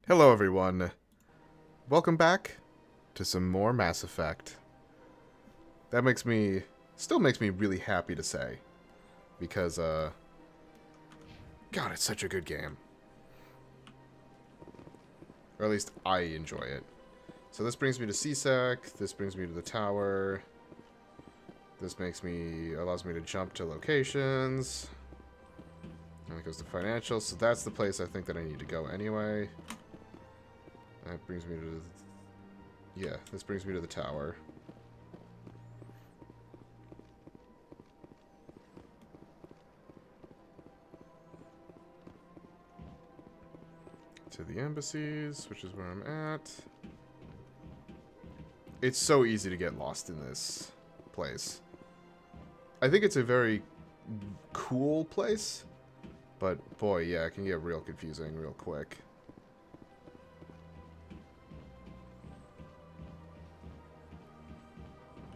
Hello everyone. Welcome back to some more Mass Effect. That still makes me really happy to say. Because, God, it's such a good game. Or at least I enjoy it. So this brings me to CSEC, this brings me to the tower. This allows me to jump to locations. And it goes to financial, so that's the place I think that I need to go anyway. That brings me to this brings me to the tower. To the embassies, which is where I'm at. It's so easy to get lost in this place. I think it's a very cool place, but boy, yeah, it can get real confusing real quick.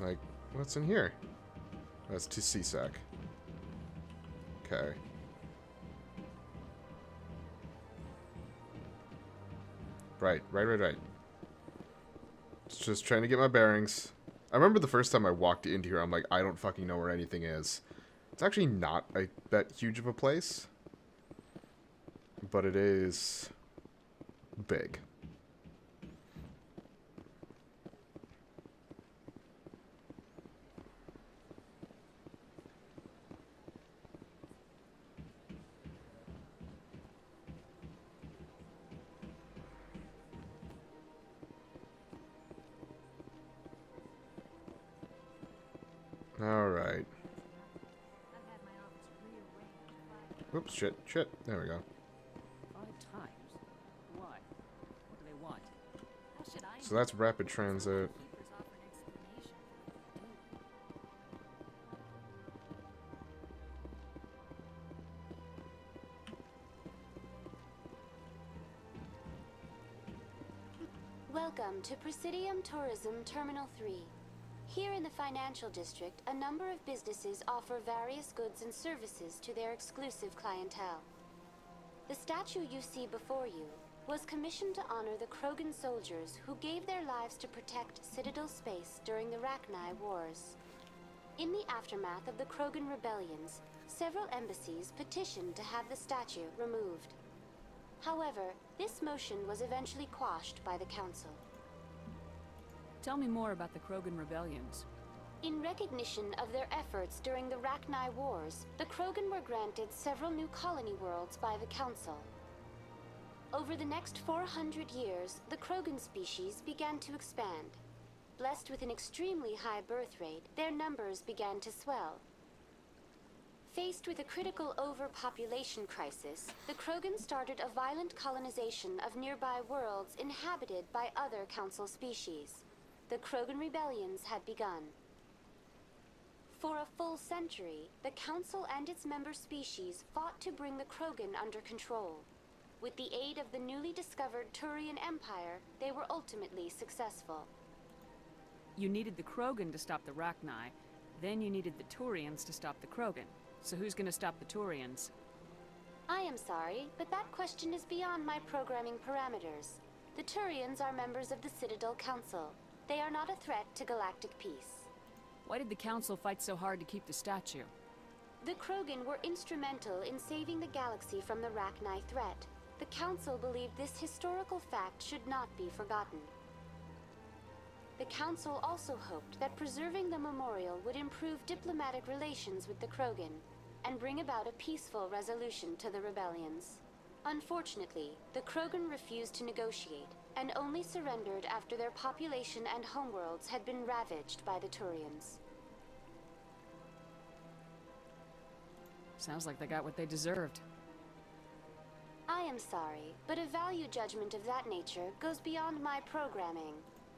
Like, what's in here? That's to CSEC. Okay. Right. Just trying to get my bearings. I remember the first time I walked into here, I'm like, I don't fucking know where anything is. It's actually not that huge of a place. But it is big. Alright. Oops, shit. There we go. 5 times? Why? What do they want? So that's rapid transit. Welcome to Presidium Tourism Terminal 3. Here in the financial district, a number of businesses offer various goods and services to their exclusive clientele. The statue you see before you was commissioned to honor the Krogan soldiers who gave their lives to protect Citadel space during the Rachni Wars. In the aftermath of the Krogan rebellions, several embassies petitioned to have the statue removed. However, this motion was eventually quashed by the Council. Tell me more about the Krogan rebellions. In recognition of their efforts during the Rachni Wars, the Krogan were granted several new colony worlds by the Council. Over the next 400 years, the Krogan species began to expand. Blessed with an extremely high birth rate, their numbers began to swell. Faced with a critical overpopulation crisis, the Krogan started a violent colonization of nearby worlds inhabited by other Council species. The Krogan rebellions had begun. For a full century, the Council and its member species fought to bring the Krogan under control. With the aid of the newly discovered Turian Empire, they were ultimately successful. You needed the Krogan to stop the Rachni, then you needed the Turians to stop the Krogan. So who's gonna stop the Turians? I am sorry, but that question is beyond my programming parameters. The Turians are members of the Citadel Council. They are not a threat to galactic peace. Why did the Council fight so hard to keep the statue? The Krogan were instrumental in saving the galaxy from the Rachni threat. The Council believed this historical fact should not be forgotten. The Council also hoped that preserving the memorial would improve diplomatic relations with the Krogan and bring about a peaceful resolution to the rebellions. Unfortunately, the Krogan refused to negotiate and only surrendered after their population and homeworlds had been ravaged by the Turians. Sounds like they got what they deserved. I am sorry, but a value judgment of that nature goes beyond my programming.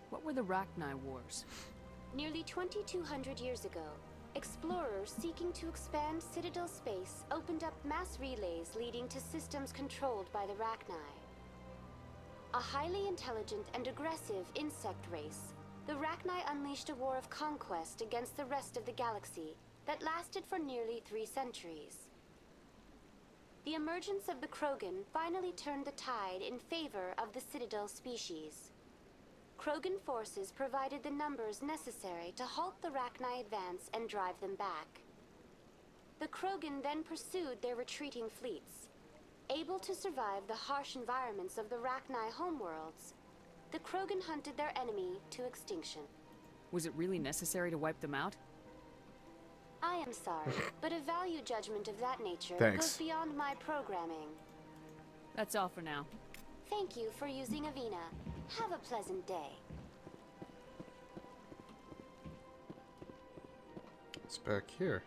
What were the Rachni Wars? Nearly 2,200 years ago, explorers seeking to expand Citadel space opened up mass relays leading to systems controlled by the Rachni. A highly intelligent and aggressive insect race, the Rachni unleashed a war of conquest against the rest of the galaxy that lasted for nearly 3 centuries. The emergence of the Krogan finally turned the tide in favor of the Citadel species. Krogan forces provided the numbers necessary to halt the Rachni advance and drive them back. The Krogan then pursued their retreating fleets. Able to survive the harsh environments of the Rachni homeworlds, the Krogan hunted their enemy to extinction. Was it really necessary to wipe them out? I am sorry, but a value judgment of that nature Thanks. goes beyond my programming. That's all for now. Thank you for using Avina. Have a pleasant day. It's back here.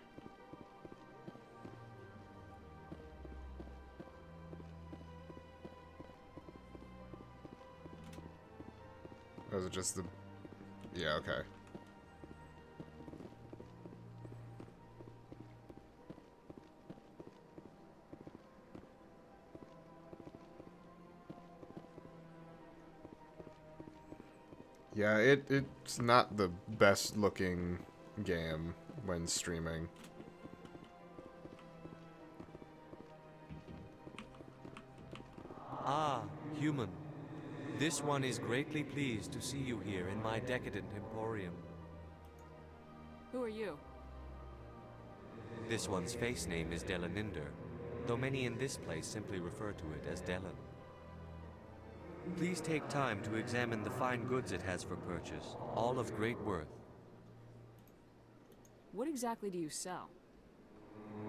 Or is it just the... Yeah, okay. Yeah, it's not the best looking game when streaming. Ah, human. This one is greatly pleased to see you here in my decadent emporium. Who are you? This one's face name is Delaninder, though many in this place simply refer to it as Delan. Please take time to examine the fine goods it has for purchase, all of great worth. What exactly do you sell?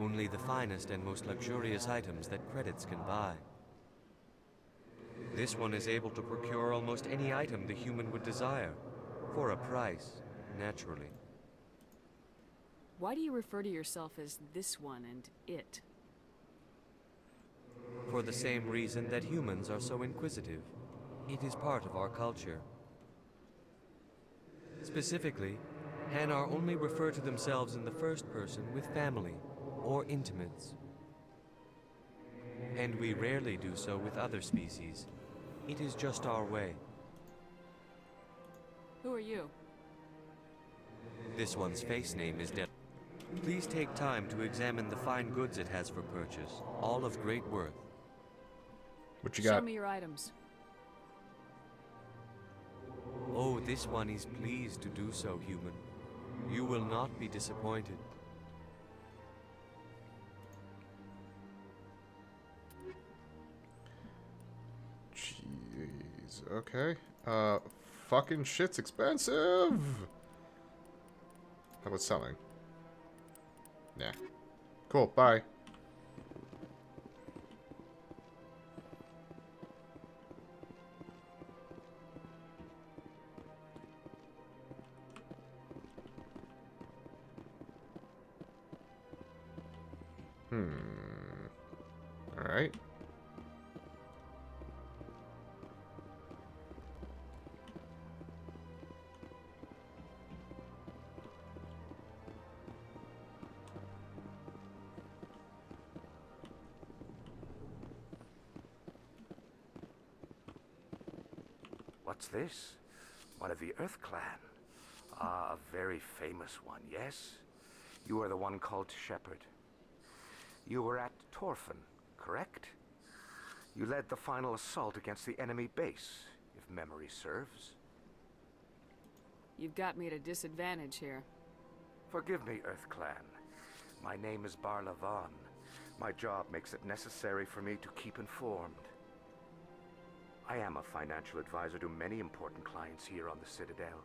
Only the finest and most luxurious items that credits can buy. This one is able to procure almost any item the human would desire, for a price, naturally. Why do you refer to yourself as this one and it? For the same reason that humans are so inquisitive. It is part of our culture. Specifically, Hanar only refer to themselves in the first person with family or intimates. And we rarely do so with other species. It is just our way. Who are you? This one's face name is Del. Please take time to examine the fine goods it has for purchase, all of great worth. What you Show got? me your items. Oh, this one is pleased to do so, human. You will not be disappointed. Jeez. Okay. Fucking shit's expensive. How about selling? Nah. Cool. Bye. Alright. What's this? One of the Earth Clan. Ah, a very famous one, yes? You are the one called Shepherd. You were at Torfin, correct? You led the final assault against the enemy base, if memory serves. You've got me at a disadvantage here. Forgive me, Earth Clan. My name is Barla Vaughn. My job makes it necessary for me to keep informed. I am a financial advisor to many important clients here on the Citadel.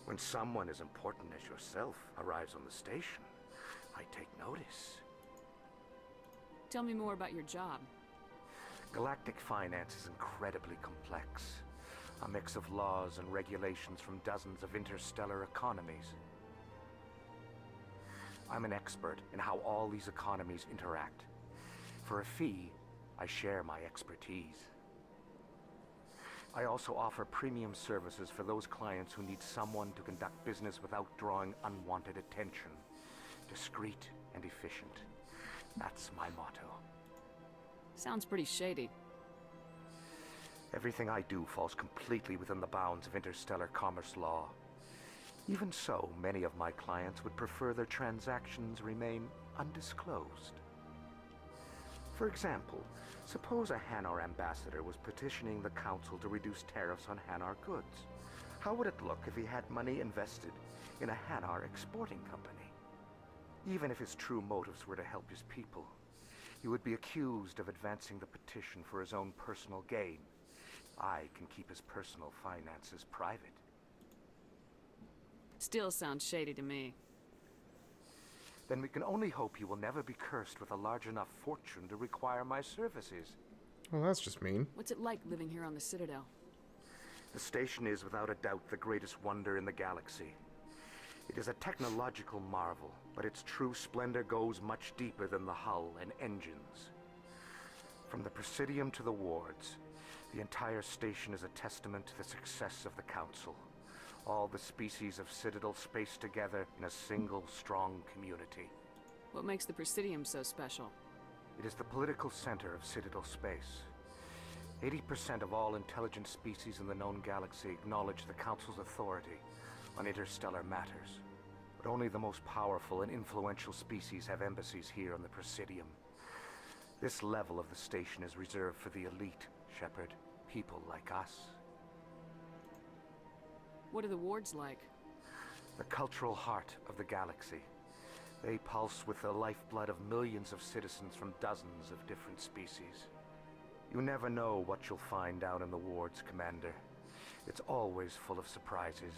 When someone as important as yourself arrives on the station, I take notice. Tell me more about your job. Galactic finance is incredibly complex. A mix of laws and regulations from dozens of interstellar economies. I'm an expert in how all these economies interact. For a fee, I share my expertise. I also offer premium services for those clients who need someone to conduct business without drawing unwanted attention. Discreet and efficient. That's my motto. Sounds pretty shady. Everything I do falls completely within the bounds of interstellar commerce law. Even so, many of my clients would prefer their transactions remain undisclosed. For example, suppose a Hanar ambassador was petitioning the Council to reduce tariffs on Hanar goods. How would it look if he had money invested in a Hanar exporting company? Even if his true motives were to help his people, he would be accused of advancing the petition for his own personal gain. I can keep his personal finances private. Still sounds shady to me. Then we can only hope he will never be cursed with a large enough fortune to require my services. Well, that's just mean. What's it like living here on the Citadel? The station is without a doubt the greatest wonder in the galaxy. It is a technological marvel, but its true splendor goes much deeper than the hull and engines. From the Presidium to the wards, the entire station is a testament to the success of the Council. All the species of Citadel spaced together in a single, strong community. What makes the Presidium so special? It is the political center of Citadel space. 80% of all intelligent species in the known galaxy acknowledge the Council's authority on interstellar matters. But only the most powerful and influential species have embassies here on the Presidium. This level of the station is reserved for the elite, Shepard. People like us. What are the wards like? The cultural heart of the galaxy. They pulse with the lifeblood of millions of citizens from dozens of different species. You never know what you'll find down in the wards, Commander. It's always full of surprises.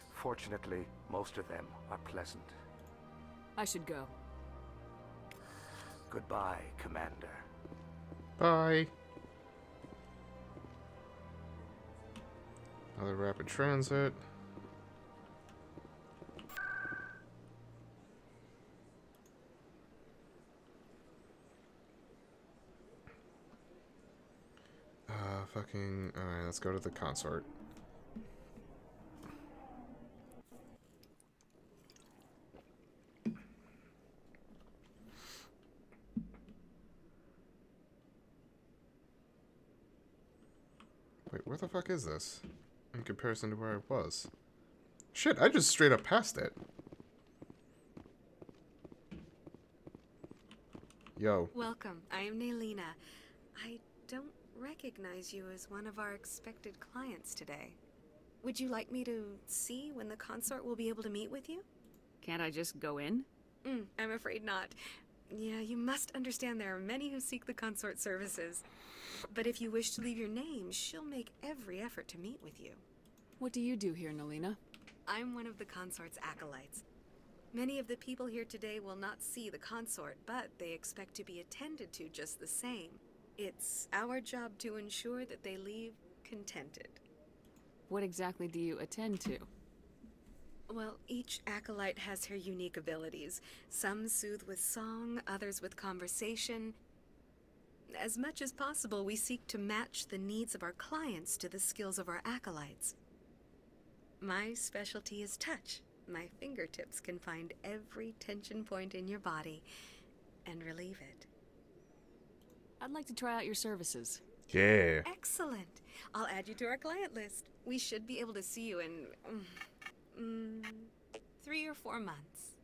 Fortunately, most of them are pleasant. I should go. Goodbye, Commander. Bye. Another rapid transit. Alright, let's go to the Consort. Wait, where the fuck is this? In comparison to where it was. Shit, I just straight up passed it. Yo. Welcome. I am Nelina. I don't recognize you as one of our expected clients today. Would you like me to see when the consort will be able to meet with you? Can't I just go in? I'm afraid not. Yeah, you must understand there are many who seek the consort services. But if you wish to leave your name, she'll make every effort to meet with you. What do you do here, Nelina? I'm one of the consort's acolytes. Many of the people here today will not see the consort, but they expect to be attended to just the same. It's our job to ensure that they leave contented. What exactly do you attend to? Well, each acolyte has her unique abilities. Some soothe with song, others with conversation. As much as possible, we seek to match the needs of our clients to the skills of our acolytes. My specialty is touch. My fingertips can find every tension point in your body and relieve it. I'd like to try out your services. Yeah. Excellent. I'll add you to our client list. We should be able to see you in 3 or 4 months.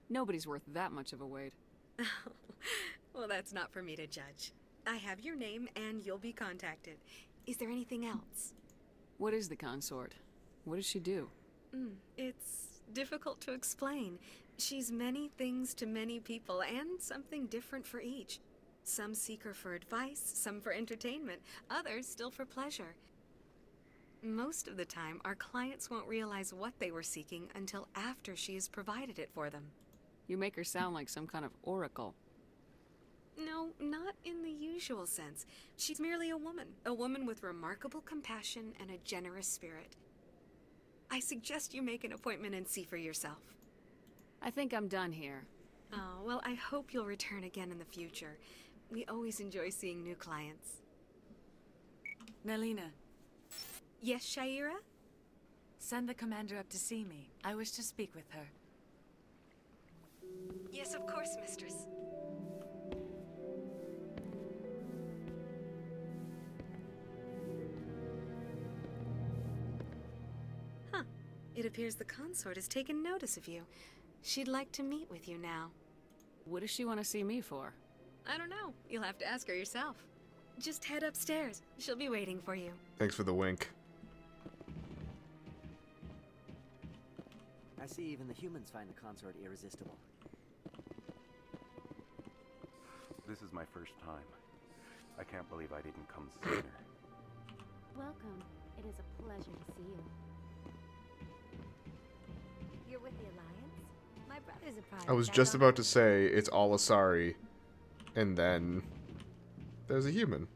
Nobody's worth that much of a wait. Well, that's not for me to judge. I have your name and you'll be contacted. Is there anything else? What is the consort? What does she do? It's difficult to explain. She's many things to many people and something different for each. Some seek her for advice, some for entertainment, others still for pleasure. Most of the time, our clients won't realize what they were seeking until after she has provided it for them. You make her sound like some kind of oracle. No, not in the usual sense. She's merely a woman with remarkable compassion and a generous spirit. I suggest you make an appointment and see for yourself. I think I'm done here. Oh, well, I hope you'll return again in the future. We always enjoy seeing new clients. Nelina, Yes, Shaira? send the commander up to see me. I wish to speak with her. Yes, of course, mistress. Huh. It appears the consort has taken notice of you. She'd like to meet with you now. What does she want to see me for? I don't know. You'll have to ask her yourself. Just head upstairs. She'll be waiting for you. Thanks for the wink. I see even the humans find the consort irresistible. This is my first time. I can't believe I didn't come sooner. Welcome. It is a pleasure to see you. You're with the Alliance? My brother's a private. I was just about to say it's all Asari, and then there's a human.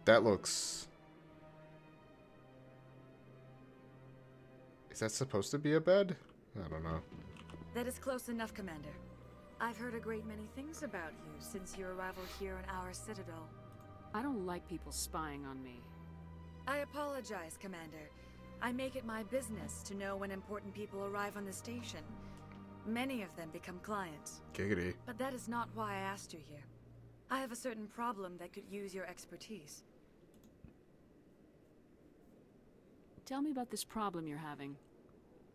That looks... Is that supposed to be a bed? I don't know. That is close enough, Commander. I've heard a great many things about you since your arrival here in our Citadel. I don't like people spying on me. I apologize, Commander. I make it my business to know when important people arrive on the station. Many of them become clients. Giggity. But that is not why I asked you here. I have a certain problem that could use your expertise. Tell me about this problem you're having.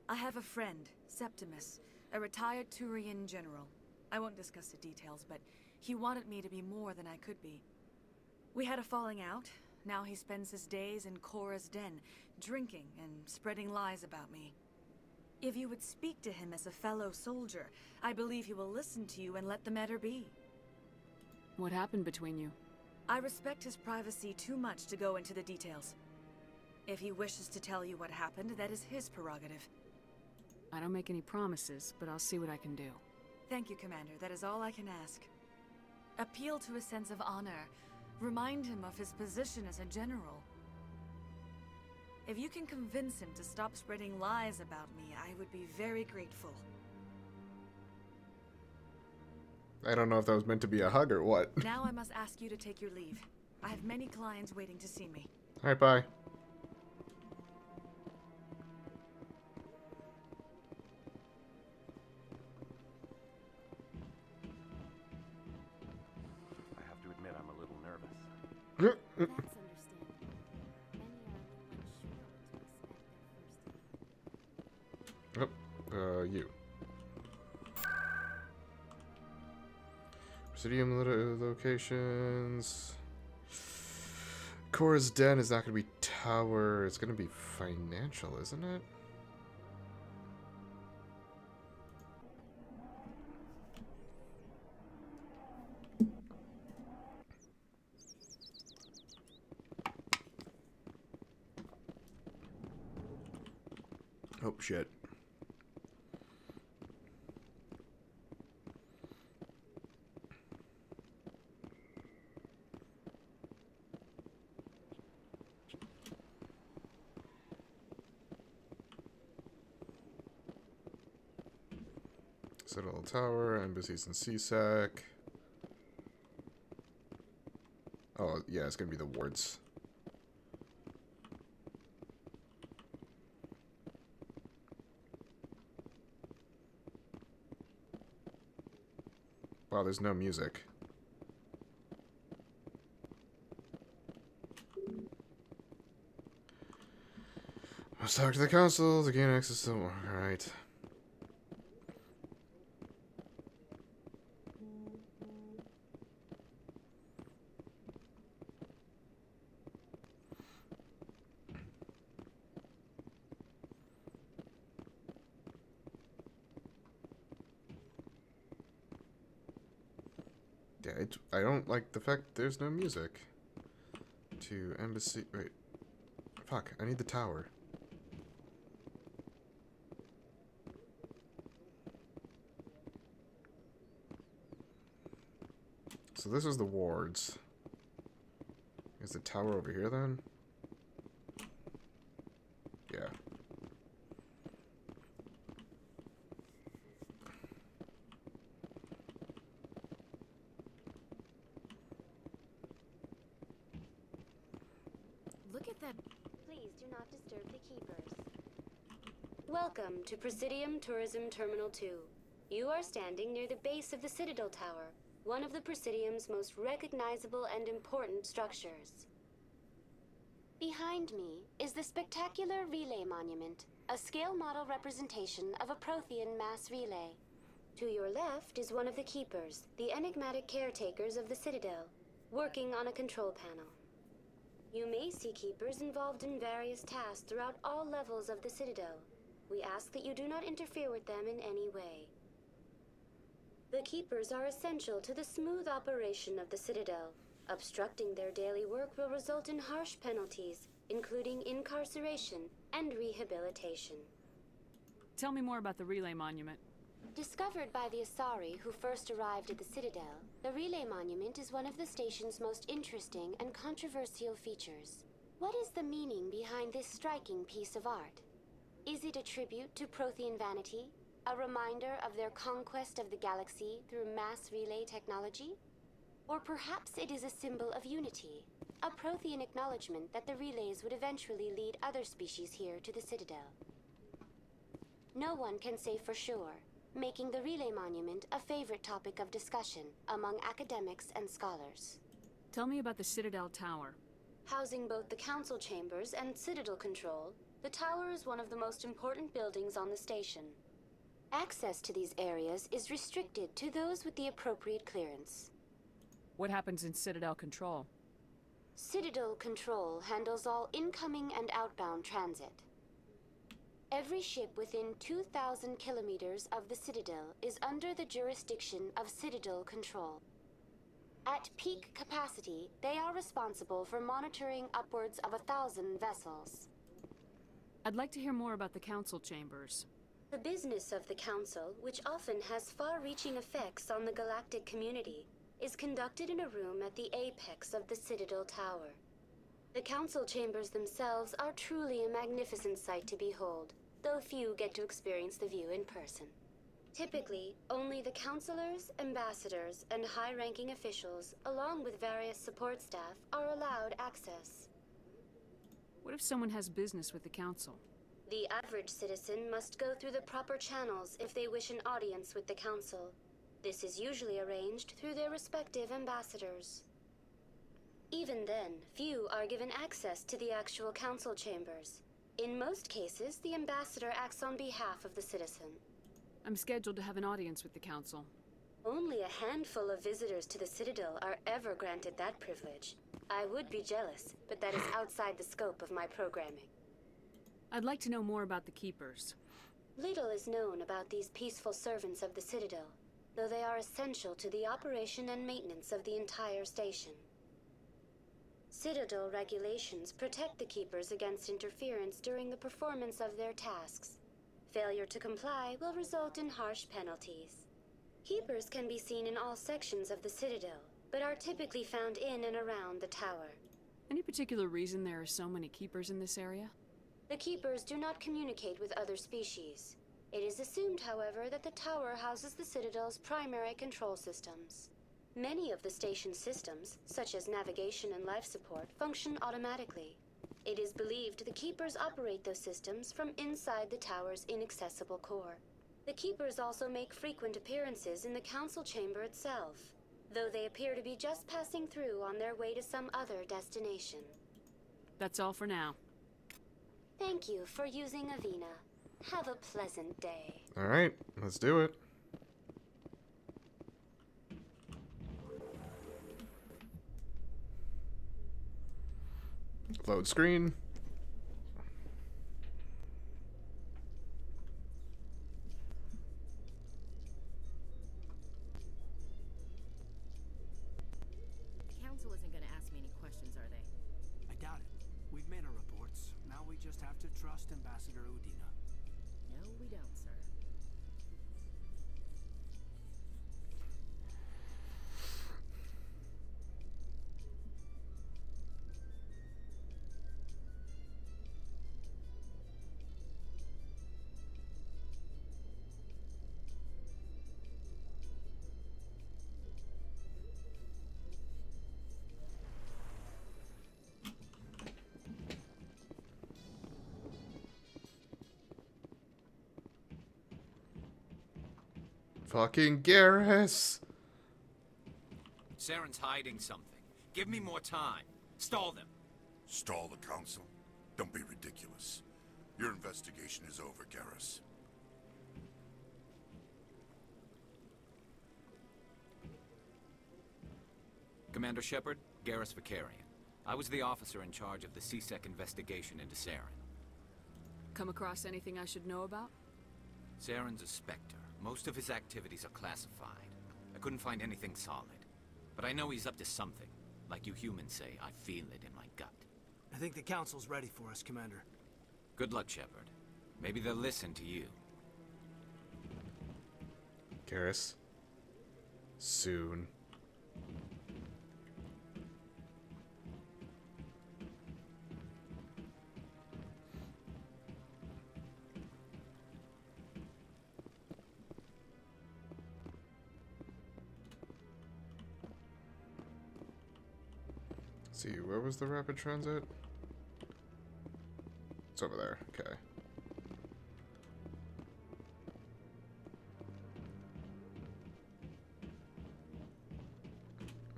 I have a friend, Septimus, a retired Turian general. I won't discuss the details, but he wanted me to be more than I could be. We had a falling out. Now he spends his days in Korra's den, drinking and spreading lies about me. If you would speak to him as a fellow soldier, I believe he will listen to you and let the matter be. What happened between you? I respect his privacy too much to go into the details. If he wishes to tell you what happened, that is his prerogative. I don't make any promises, but I'll see what I can do. Thank you, Commander. That is all I can ask. Appeal to his sense of honor. Remind him of his position as a general. If you can convince him to stop spreading lies about me, I would be very grateful. I don't know if that was meant to be a hug or what. Now I must ask you to take your leave. I have many clients waiting to see me. Alright, bye. I have to admit I'm a little nervous. That's understandable. Many are unsure what to expect their first. You. Presidium locations. Korra's den is not going to be tower. It's going to be financial, isn't it? Oh, shit. Citadel Tower, embassies in CSEC. Oh, yeah, it's gonna be the wards. Wow, there's no music. Let's talk to the council to gain access to more. Alright. Yeah, I don't like the fact there's no music. To embassy... Wait. Fuck, I need the tower. So this is the wards. Is the tower over here then? Yeah. Look at that. Please do not disturb the keepers. Welcome to Presidium Tourism Terminal 2. You are standing near the base of the Citadel Tower. one of the Presidium's most recognizable and important structures. Behind me is the spectacular Relay Monument, a scale model representation of a Prothean mass relay. To your left is one of the Keepers, the enigmatic caretakers of the Citadel, working on a control panel. You may see Keepers involved in various tasks throughout all levels of the Citadel. We ask that you do not interfere with them in any way. The Keepers are essential to the smooth operation of the Citadel. Obstructing their daily work will result in harsh penalties, including incarceration and rehabilitation. Tell me more about the Relay Monument. Discovered by the Asari who first arrived at the Citadel, the Relay Monument is one of the station's most interesting and controversial features. What is the meaning behind this striking piece of art? Is it a tribute to Prothean vanity? A reminder of their conquest of the galaxy through mass relay technology? Or perhaps it is a symbol of unity, a Prothean acknowledgement that the relays would eventually lead other species here to the Citadel. No one can say for sure, making the Relay Monument a favorite topic of discussion among academics and scholars. Tell me about the Citadel Tower. Housing both the Council Chambers and Citadel Control, the tower is one of the most important buildings on the station. Access to these areas is restricted to those with the appropriate clearance. What happens in Citadel Control? Citadel Control handles all incoming and outbound transit. Every ship within 2,000 kilometers of the Citadel is under the jurisdiction of Citadel Control. At peak capacity, they are responsible for monitoring upwards of 1,000 vessels. I'd like to hear more about the Council Chambers. The business of the Council, which often has far-reaching effects on the galactic community, is conducted in a room at the apex of the Citadel Tower. The Council Chambers themselves are truly a magnificent sight to behold, though few get to experience the view in person. Typically, only the councilors, ambassadors, and high-ranking officials, along with various support staff, are allowed access. What if someone has business with the Council? The average citizen must go through the proper channels if they wish an audience with the Council. This is usually arranged through their respective ambassadors. Even then, few are given access to the actual Council Chambers. In most cases, the ambassador acts on behalf of the citizen. I'm scheduled to have an audience with the Council. Only a handful of visitors to the Citadel are ever granted that privilege. I would be jealous, but that is outside the scope of my programming. I'd like to know more about the Keepers. Little is known about these peaceful servants of the Citadel, though they are essential to the operation and maintenance of the entire station. Citadel regulations protect the Keepers against interference during the performance of their tasks. Failure to comply will result in harsh penalties. Keepers can be seen in all sections of the Citadel, but are typically found in and around the tower. Any particular reason there are so many Keepers in this area? The Keepers do not communicate with other species. It is assumed, however, that the tower houses the Citadel's primary control systems. Many of the station's systems, such as navigation and life support, function automatically. It is believed the Keepers operate those systems from inside the tower's inaccessible core. The Keepers also make frequent appearances in the Council Chamber itself, though they appear to be just passing through on their way to some other destination. That's all for now. Thank you for using Avina. Have a pleasant day. Alright, let's do it. Load screen. The Council isn't going to ask me any questions, are they? I doubt it. We've made our reports. Now we just have to trust Ambassador Udina. No, we don't, sir. Fucking Garrus! Saren's hiding something. Give me more time. Stall them. Stall the Council? Don't be ridiculous. Your investigation is over, Garrus. Commander Shepard, Garrus Vicarian. I was the officer in charge of the CSEC investigation into Saren. Come across anything I should know about? Saren's a Spectre. Most of his activities are classified. I couldn't find anything solid. But I know he's up to something. Like you humans say, I feel it in my gut. I think the Council's ready for us, Commander. Good luck, Shepard. Maybe they'll listen to you. Garrus. Soon. See, where was the rapid transit? It's over there. Okay.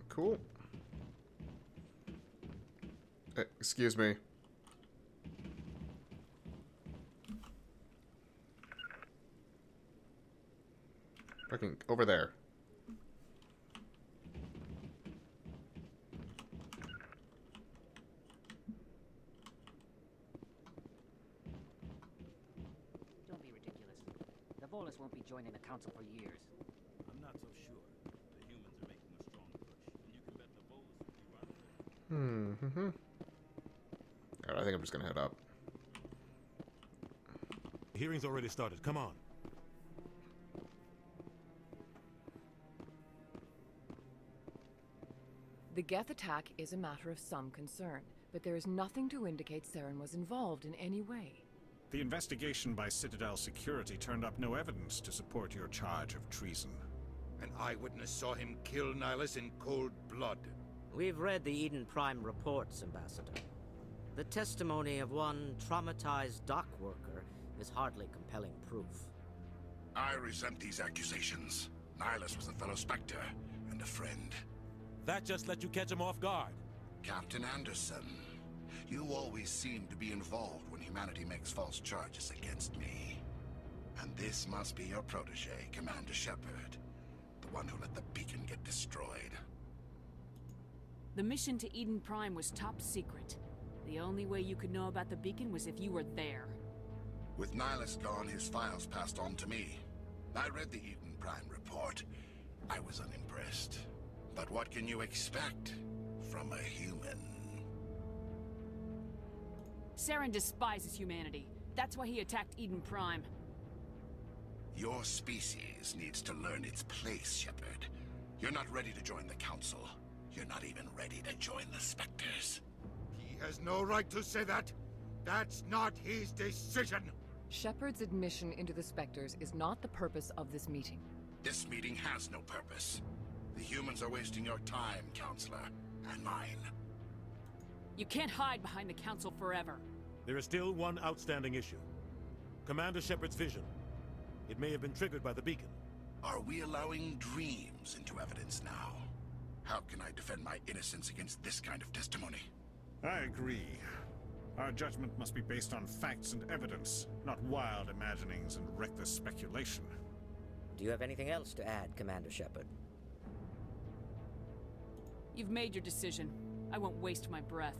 Cool. Excuse me. Fucking over there. Won't be joining the council for years. I'm not so sure. The humans are making a strong push, and you can bet the Volus will be running. Alright, I think I'm just gonna head up. The hearing's already started. Come on. The Geth attack is a matter of some concern, but there is nothing to indicate Saren was involved in any way. The investigation by Citadel security turned up no evidence to support your charge of treason. An eyewitness saw him kill Nihilus in cold blood. We've read the Eden Prime reports, Ambassador. The testimony of one traumatized dock worker is hardly compelling proof. I resent these accusations. Nihilus was a fellow Spectre and a friend. That just let you catch him off guard. Captain Anderson, you always seem to be involved when humanity makes false charges against me. And this must be your protege, Commander Shepard. The one who let the beacon get destroyed. The mission to Eden Prime was top secret. The only way you could know about the beacon was if you were there. With Nihilus gone, his files passed on to me. I read the Eden Prime report. I was unimpressed. But what can you expect from a human? Saren despises humanity. That's why he attacked Eden Prime. Your species needs to learn its place, Shepard. You're not ready to join the Council. You're not even ready to join the Spectres. He has no right to say that. That's not his decision. Shepard's admission into the Spectres is not the purpose of this meeting. This meeting has no purpose. The humans are wasting your time, Counselor, and mine. You can't hide behind the Council forever. There is still one outstanding issue. Commander Shepard's vision. It may have been triggered by the beacon. Are we allowing dreams into evidence now? How can I defend my innocence against this kind of testimony? I agree. Our judgment must be based on facts and evidence, not wild imaginings and reckless speculation. Do you have anything else to add, Commander Shepard? You've made your decision. I won't waste my breath.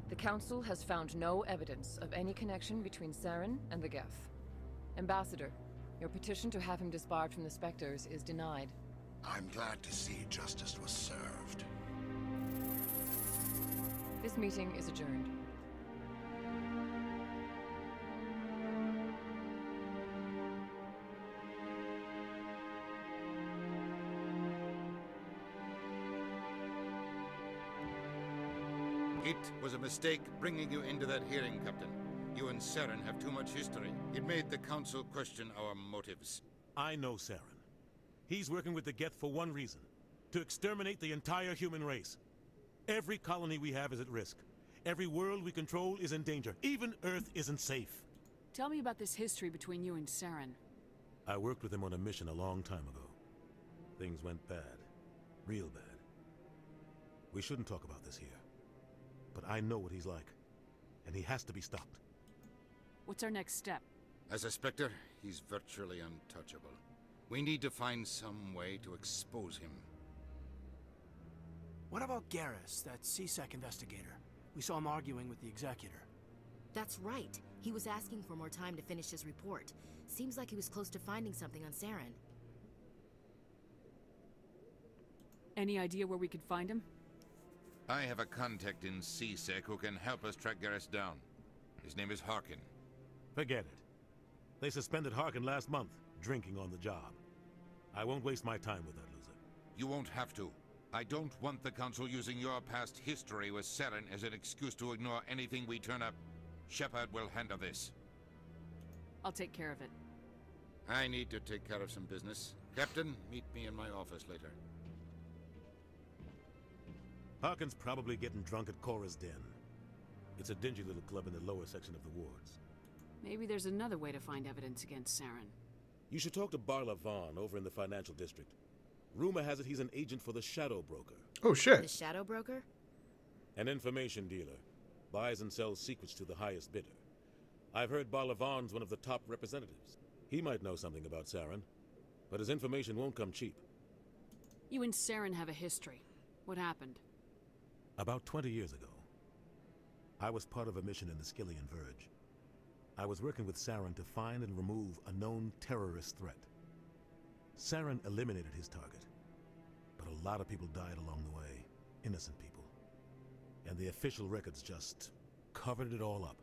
The Council has found no evidence of any connection between Saren and the Geth. Ambassador, your petition to have him disbarred from the Spectres is denied. I'm glad to see justice was served. This meeting is adjourned. It was a mistake bringing you into that hearing, Captain. You and Saren have too much history. It made the Council question our motives. I know Saren. He's working with the Geth for one reason. To exterminate the entire human race. Every colony we have is at risk. Every world we control is in danger. Even Earth isn't safe. Tell me about this history between you and Saren. I worked with him on a mission a long time ago. Things went bad. Real bad. We shouldn't talk about this here. But I know what he's like. And he has to be stopped. What's our next step? As a Spectre, he's virtually untouchable. We need to find some way to expose him. What about Garrus, that CSEC investigator? We saw him arguing with the Executor. That's right. He was asking for more time to finish his report. Seems like he was close to finding something on Saren. Any idea where we could find him? I have a contact in CSEC who can help us track Garrus down. His name is Harkin. Forget it. They suspended Harkin last month, drinking on the job. I won't waste my time with that loser. You won't have to. I don't want the Council using your past history with Saren as an excuse to ignore anything we turn up. Shepard will handle this. I'll take care of it. I need to take care of some business. Captain, meet me in my office later. Harkin's probably getting drunk at Cora's Den. It's a dingy little club in the lower section of the wards. Maybe there's another way to find evidence against Saren. You should talk to Barla Vaughn over in the financial district. Rumor has it he's an agent for the Shadow Broker. Oh, shit. The Shadow Broker? An information dealer. Buys and sells secrets to the highest bidder. I've heard Barla Vaughn's one of the top representatives. He might know something about Saren, but his information won't come cheap. You and Saren have a history. What happened? About 20 years ago, I was part of a mission in the Skillian Verge. I was working with Saren to find and remove a known terrorist threat. Saren eliminated his target, but a lot of people died along the way, innocent people. And the official records just covered it all up.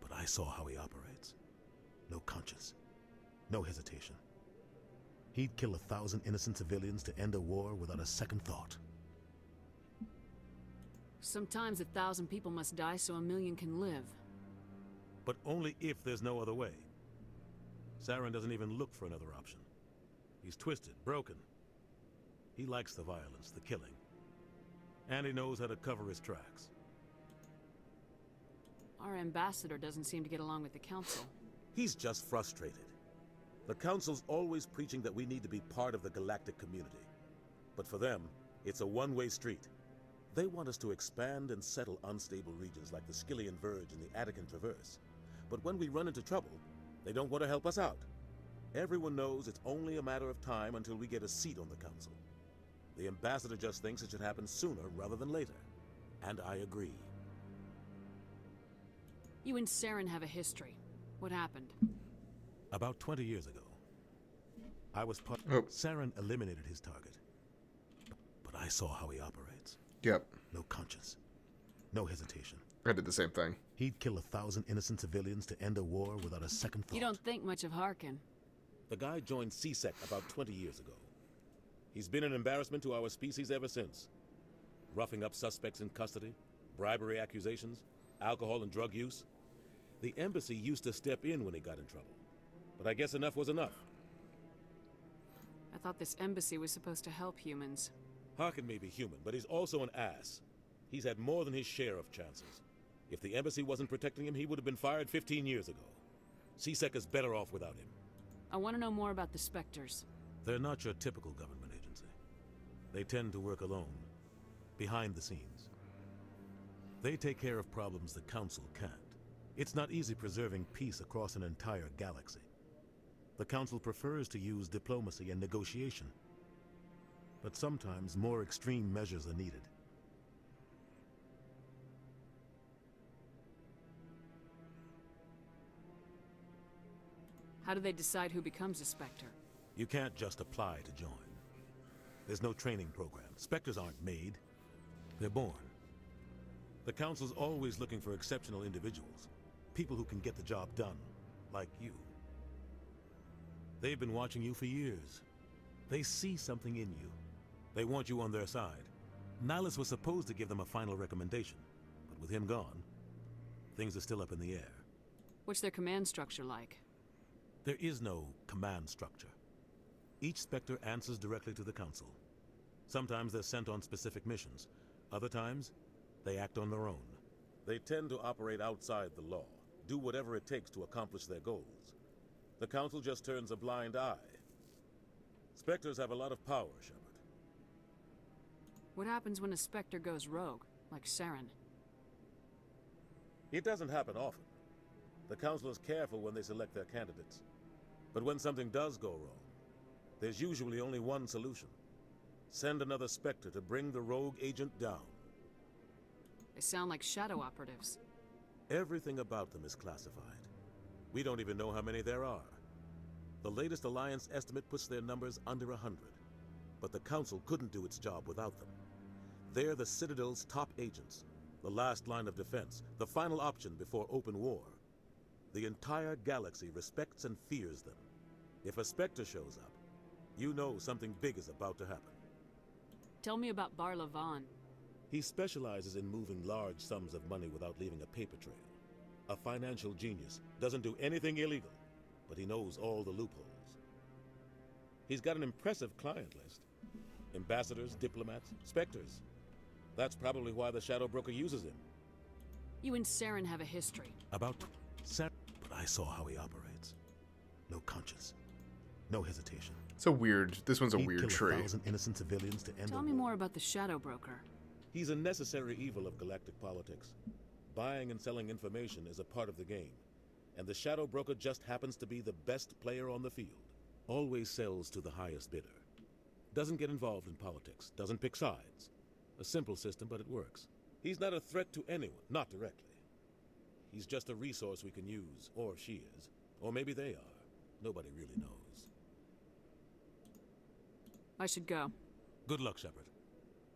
But I saw how he operates. No conscience, no hesitation. He'd kill 1,000 innocent civilians to end a war without a second thought. Sometimes 1,000 people must die so 1,000,000 can live. But only if there's no other way. Saren doesn't even look for another option. He's twisted, broken. He likes the violence, the killing. And he knows how to cover his tracks. Our ambassador doesn't seem to get along with the Council. He's just frustrated. The Council's always preaching that we need to be part of the galactic community. But for them, it's a one-way street. They want us to expand and settle unstable regions like the Skillian Verge and the Attican Traverse. But when we run into trouble, they don't want to help us out. Everyone knows it's only a matter of time until we get a seat on the Council. The ambassador just thinks it should happen sooner rather than later. And I agree. You and Saren have a history. What happened? About 20 years ago, I was part... Saren eliminated his target. But I saw how he operates. Yep. No conscience. No hesitation. I did the same thing. He'd kill 1,000 innocent civilians to end a war without a second thought. You don't think much of Harkin. The guy joined CSEC about 20 years ago. He's been an embarrassment to our species ever since. Roughing up suspects in custody, bribery accusations, alcohol and drug use. The embassy used to step in when he got in trouble. But I guess enough was enough. I thought this embassy was supposed to help humans. Harkin may be human, but he's also an ass. He's had more than his share of chances. If the embassy wasn't protecting him, he would have been fired 15 years ago. CSEC is better off without him. I want to know more about the Spectres. They're not your typical government agency. They tend to work alone, behind the scenes. They take care of problems the Council can't. It's not easy preserving peace across an entire galaxy. The Council prefers to use diplomacy and negotiation. But sometimes more extreme measures are needed. How do they decide who becomes a Spectre? You can't just apply to join. There's no training program. Spectres aren't made. They're born. The Council's always looking for exceptional individuals. People who can get the job done, like you. They've been watching you for years. They see something in you. They want you on their side. Nihilus was supposed to give them a final recommendation, but with him gone, things are still up in the air. What's their command structure like? There is no command structure. Each Spectre answers directly to the Council. Sometimes they're sent on specific missions. Other times, they act on their own. They tend to operate outside the law, do whatever it takes to accomplish their goals. The Council just turns a blind eye. Spectres have a lot of power, Shepard. What happens when a Spectre goes rogue, like Saren? It doesn't happen often. The Council is careful when they select their candidates. But when something does go wrong, there's usually only one solution. Send another Spectre to bring the rogue agent down. They sound like shadow operatives. Everything about them is classified. We don't even know how many there are. The latest Alliance estimate puts their numbers under 100. But the Council couldn't do its job without them. They're the Citadel's top agents, the last line of defense, the final option before open war. The entire galaxy respects and fears them. If a Spectre shows up, you know something big is about to happen. Tell me about Bar Lavan. He specializes in moving large sums of money without leaving a paper trail. A financial genius, doesn't do anything illegal, but he knows all the loopholes. He's got an impressive client list. Ambassadors, diplomats, Spectres. That's probably why the Shadow Broker uses him. You and Saren have a history. About Saren, but I saw how he operates. No conscience, no hesitation. It's a weird. This one's a weird kill tree. 1,000 innocent civilians to end Tell me more about the Shadow Broker. He's a necessary evil of galactic politics. Buying and selling information is a part of the game, and the Shadow Broker just happens to be the best player on the field. Always sells to the highest bidder. Doesn't get involved in politics, doesn't pick sides. A simple system, but it works. He's not a threat to anyone, not directly. He's just a resource we can use, or she is. Or maybe they are. Nobody really knows. I should go. Good luck, Shepard.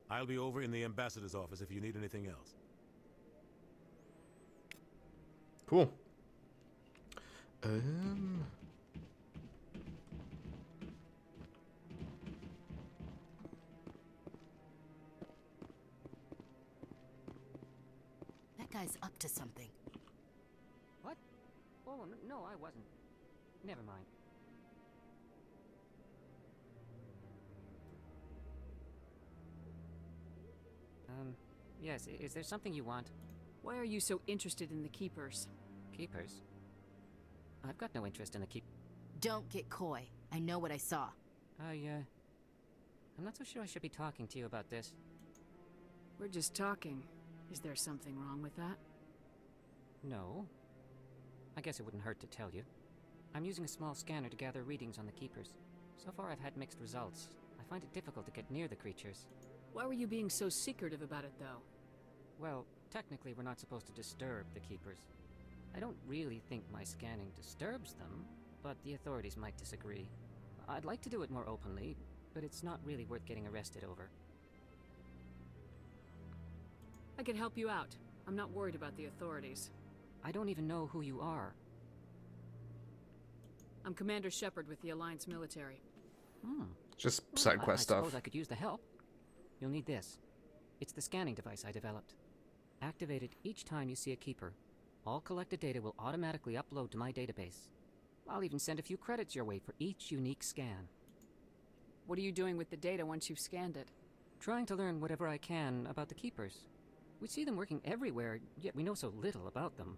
I'll be over in the ambassador's office if you need anything else. Cool. That guy's up to something. What? Oh, no, I wasn't. Never mind. Yes, is there something you want? Why are you so interested in the Keepers? Keepers? I've got no interest in the Don't get coy. I know what I saw. I'm not so sure I should be talking to you about this. We're just talking. Is there something wrong with that? No. I guess it wouldn't hurt to tell you. I'm using a small scanner to gather readings on the Keepers. So far I've had mixed results. I find it difficult to get near the creatures. Why were you being so secretive about it, though? Well, technically we're not supposed to disturb the Keepers. I don't really think my scanning disturbs them, but the authorities might disagree. I'd like to do it more openly, but it's not really worth getting arrested over. I could help you out. I'm not worried about the authorities. I don't even know who you are. I'm Commander Shepard with the Alliance military. Just side quest I stuff. suppose I could use the help. You'll need this. It's the scanning device I developed. Activate it each time you see a Keeper. All collected data will automatically upload to my database. I'll even send a few credits your way for each unique scan. What are you doing with the data once you've scanned it? Trying to learn whatever I can about the Keepers. We see them working everywhere, yet we know so little about them.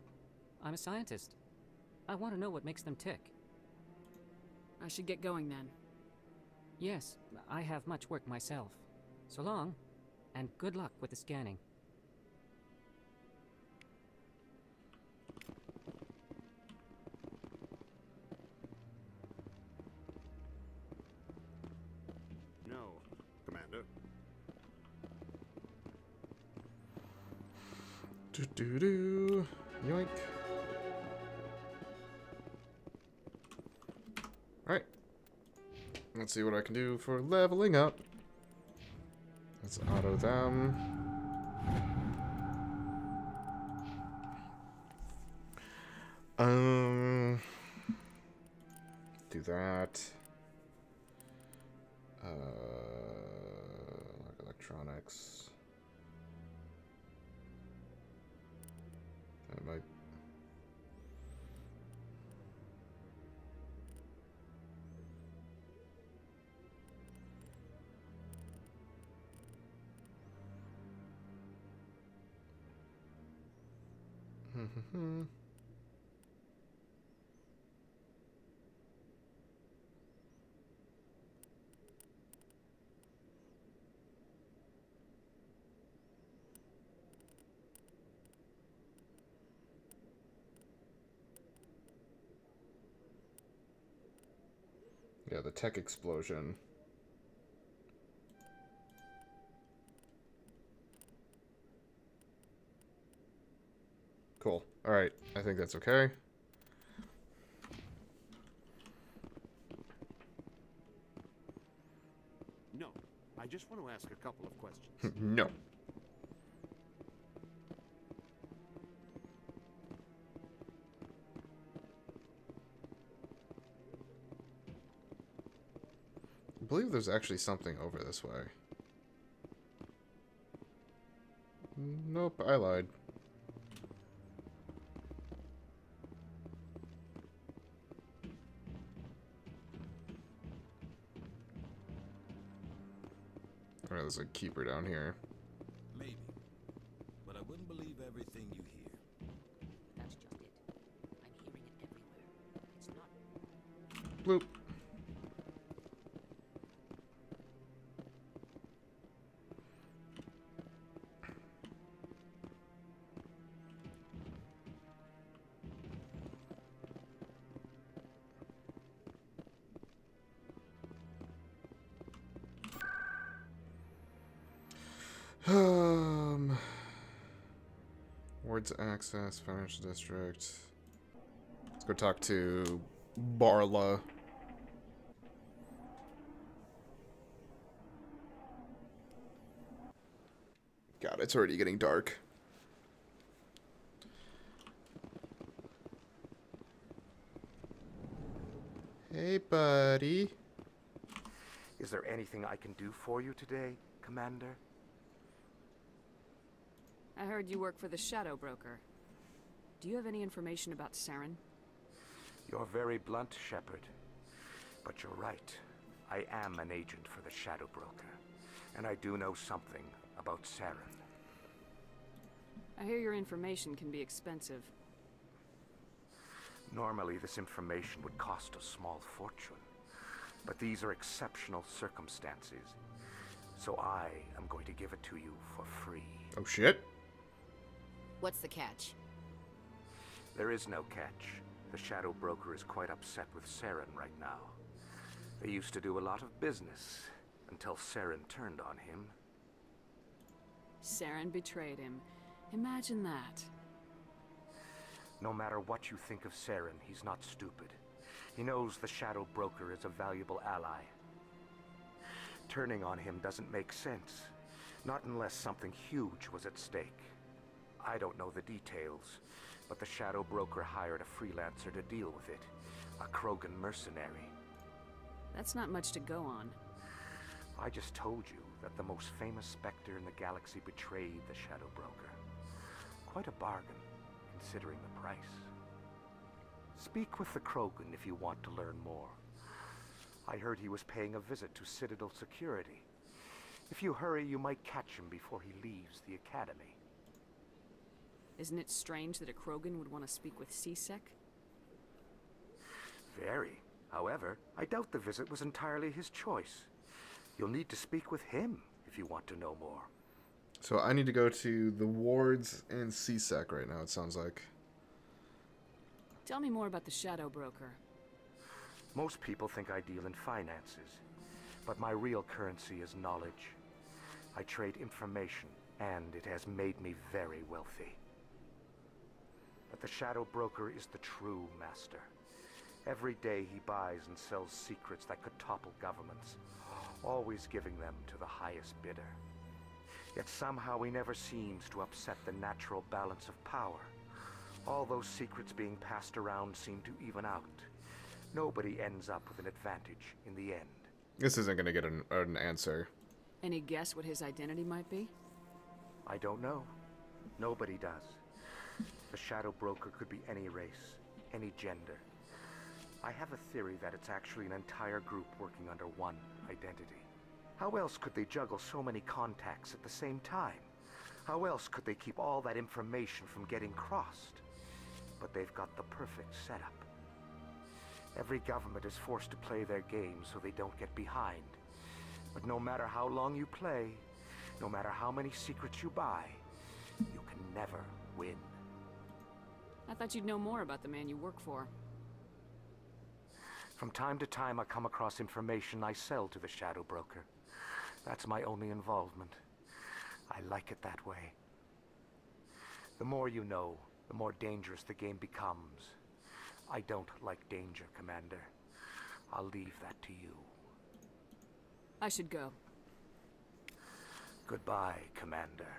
I'm a scientist. I want to know what makes them tick. I should get going then. Yes, I have much work myself. So long, and good luck with the scanning. No, Commander. Do-do-do. Yoink. Alright. Let's see what I can do for leveling up. Let's auto them. Do that. Like electronics. That might. the tech explosion. Cool. Alright, I think that's okay. No, I just want to ask a couple of questions. No. I believe there's actually something over this way. Nope, I lied. Oh, there's a keeper down here. Maybe. But I wouldn't believe everything you hear. That's just it. I'm hearing it everywhere. It's not... Bloop. Wards access, financial district. Let's go talk to Barla. God, it's already getting dark. Hey, buddy. Is there anything I can do for you today, Commander? I heard you work for the Shadow Broker. Do you have any information about Saren? You're very blunt, Shepard. But you're right. I am an agent for the Shadow Broker. And I do know something about Saren. I hear your information can be expensive. Normally, this information would cost a small fortune. But these are exceptional circumstances. So I am going to give it to you for free. Oh, shit. What's the catch? There is no catch. The Shadow Broker is quite upset with Saren right now. They used to do a lot of business until Saren turned on him. Saren betrayed him. Imagine that. No matter what you think of Saren, he's not stupid. He knows the Shadow Broker is a valuable ally. Turning on him doesn't make sense. Not unless something huge was at stake. I don't know the details, but the Shadow Broker hired a freelancer to deal with it. A Krogan mercenary. That's not much to go on. I just told you that the most famous Spectre in the galaxy betrayed the Shadow Broker. Quite a bargain, considering the price. Speak with the Krogan if you want to learn more. I heard he was paying a visit to Citadel security. If you hurry, you might catch him before he leaves the Academy. Isn't it strange that a Krogan would want to speak with CSEC? Very. However, I doubt the visit was entirely his choice. You'll need to speak with him if you want to know more. So I need to go to the wards and CSEC right now, it sounds like. Tell me more about the Shadow Broker. Most people think I deal in finances, but my real currency is knowledge. I trade information, and it has made me very wealthy. But the Shadow Broker is the true master. Every day he buys and sells secrets that could topple governments, always giving them to the highest bidder. Yet somehow he never seems to upset the natural balance of power. All those secrets being passed around seem to even out. Nobody ends up with an advantage in the end. This isn't going to get an answer. Any guess what his identity might be? I don't know. Nobody does. The Shadow Broker could be any race, any gender. I have a theory that it's actually an entire group working under one identity. How else could they juggle so many contacts at the same time? How else could they keep all that information from getting crossed? But they've got the perfect setup. Every government is forced to play their game so they don't get behind. But no matter how long you play, no matter how many secrets you buy, you can never win. I thought you'd know more about the man you work for. From time to time, I come across information I sell to the Shadow Broker. That's my only involvement. I like it that way. The more you know, the more dangerous the game becomes. I don't like danger, Commander. I'll leave that to you. I should go. Goodbye, Commander.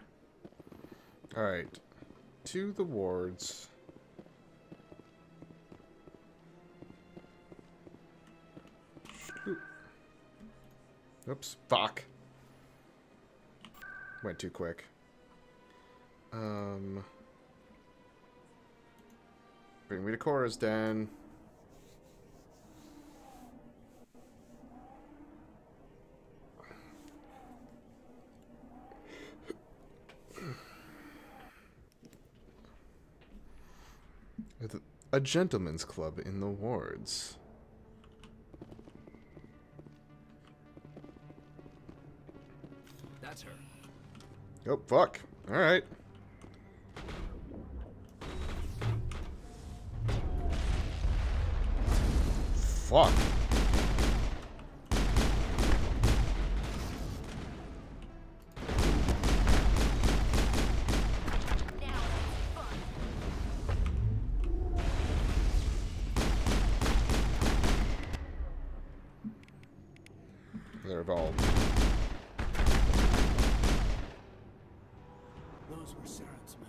Alright. To the wards. Oops. Fuck. Went too quick. Bring me to Cora's Den. A gentleman's club in the wards. That's her. Oh, fuck. Alright. Fuck. They're evolved. Those were Saren's men.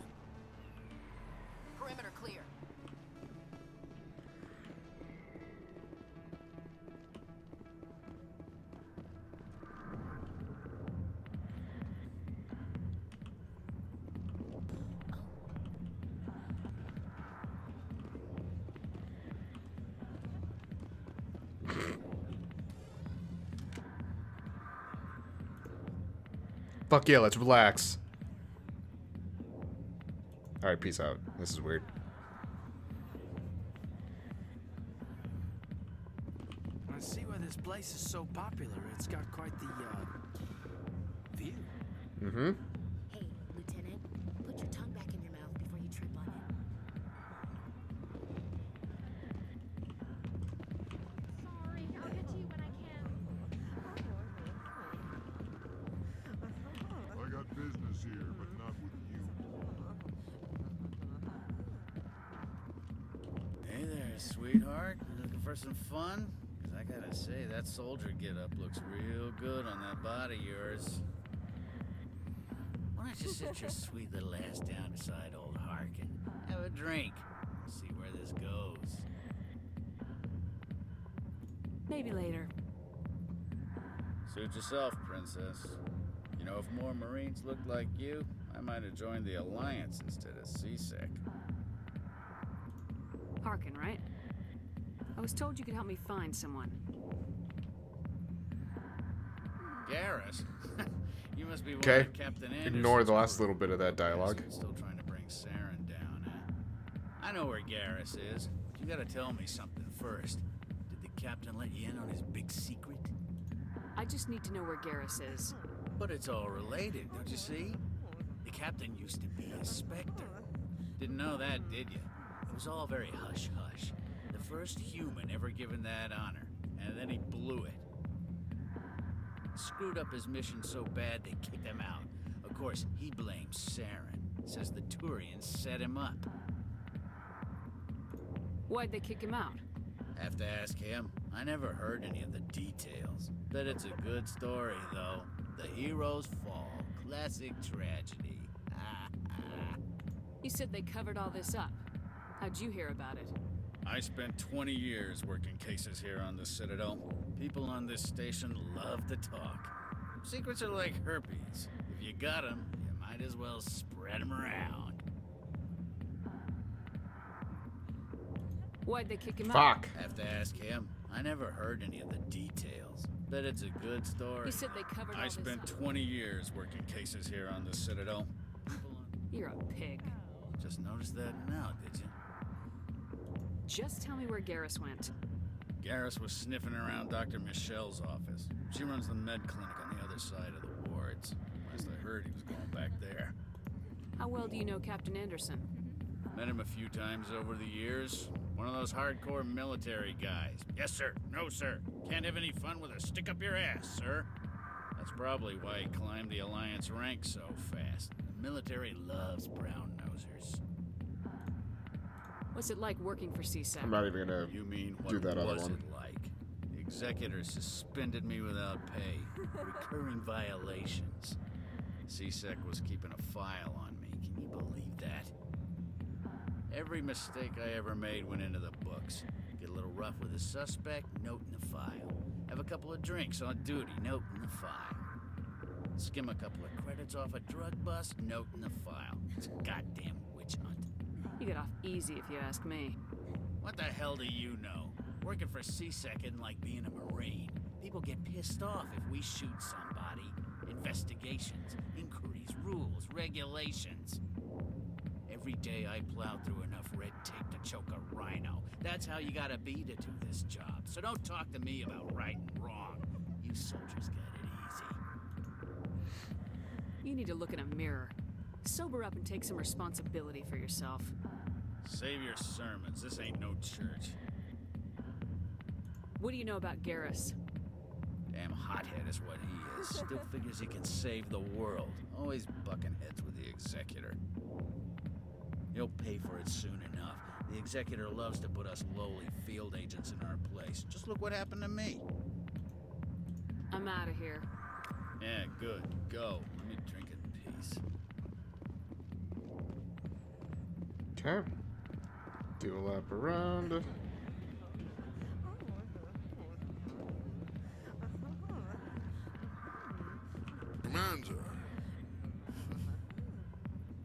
Perimeter clear. Fuck yeah, let's relax. Alright, peace out. This is weird. I see why this place is so popular. It's got quite the, view. Mm-hmm. Hey, Lieutenant, put your tongue back in your mouth before you trip on it. Sorry, I'll get to you when I can. I got business here, but not with you. Hey there, sweetheart. Looking for some fun? 'Cause I gotta say, that soldier get-up looks real good on that body of yours. Why don't you sit your sweet little ass down beside old Harkin? Have a drink. See where this goes. Maybe later. Suit yourself, princess. You know, if more Marines looked like you, I might have joined the Alliance instead of CSEC. Harkin, right? I was told you could help me find someone. Garrus? You must be one Okay. of Captain Anderson's Ignore the last crew. little bit of that dialogue. Still trying to bring Saren down, huh? I know where Garrus is. But you gotta tell me something first. Did the captain let you in on his big secret? I just need to know where Garrus is. But it's all related, don't you see? The captain used to be a Spectre. Didn't know that, did you? It was all very hush-hush. The first human ever given that honor, and then he blew it. Screwed up his mission so bad they kicked him out. Of course, he blames Saren. Says the Turians set him up. Why'd they kick him out? Have to ask him. I never heard any of the details. Bet it's a good story, though. The heroes fall. Classic tragedy. You said they covered all this up. How'd you hear about it? I spent 20 years working cases here on the Citadel. People on this station love to talk. Secrets are like herpes. If you got them, you might as well spread them around. Why'd they kick him out? Fuck. Have to ask him. I never heard any of the details. Bet it's a good story. You said they covered all I this spent up. 20 years working cases here on the Citadel. You're a pig. Just noticed that now, did you? Just tell me where Garrus went. Garrus was sniffing around Dr. Michelle's office. She runs the med clinic on the other side of the wards. Last I heard, he was going back there. How well do you know Captain Anderson? Met him a few times over the years. One of those hardcore military guys. Yes, sir. No, sir. Can't have any fun with a stick up your ass, sir. That's probably why he climbed the Alliance ranks so fast. The military loves brown-nosers. What's it like working for CSEC? I'm not even gonna You mean do what that other was one. it like? The executor suspended me without pay. Recurring violations. CSEC was keeping a file on me. Can you believe that? Every mistake I ever made went into the books. Get a little rough with a suspect, note in the file. Have a couple of drinks on duty, note in the file. Skim a couple of credits off a drug bust, note in the file. It's a goddamn witch hunt. You get off easy if you ask me. What the hell do you know? Working for CSEC isn't like being a Marine. People get pissed off if we shoot somebody. Investigations, inquiries, rules, regulations. Every day I plow through enough red tape to choke a rhino. That's how you gotta be to do this job. So don't talk to me about right and wrong. You soldiers got it easy. You need to look in a mirror. Sober up and take some responsibility for yourself. Save your sermons. This ain't no church. What do you know about Garrus? Damn hothead is what he is. Still figures he can save the world. Always bucking heads with the executor. He'll pay for it soon enough. The executor loves to put us lowly field agents in our place. Just look what happened to me. I'm out of here. Yeah, good. Go. Let me drink in peace. Okay. Do a lap around. Commander.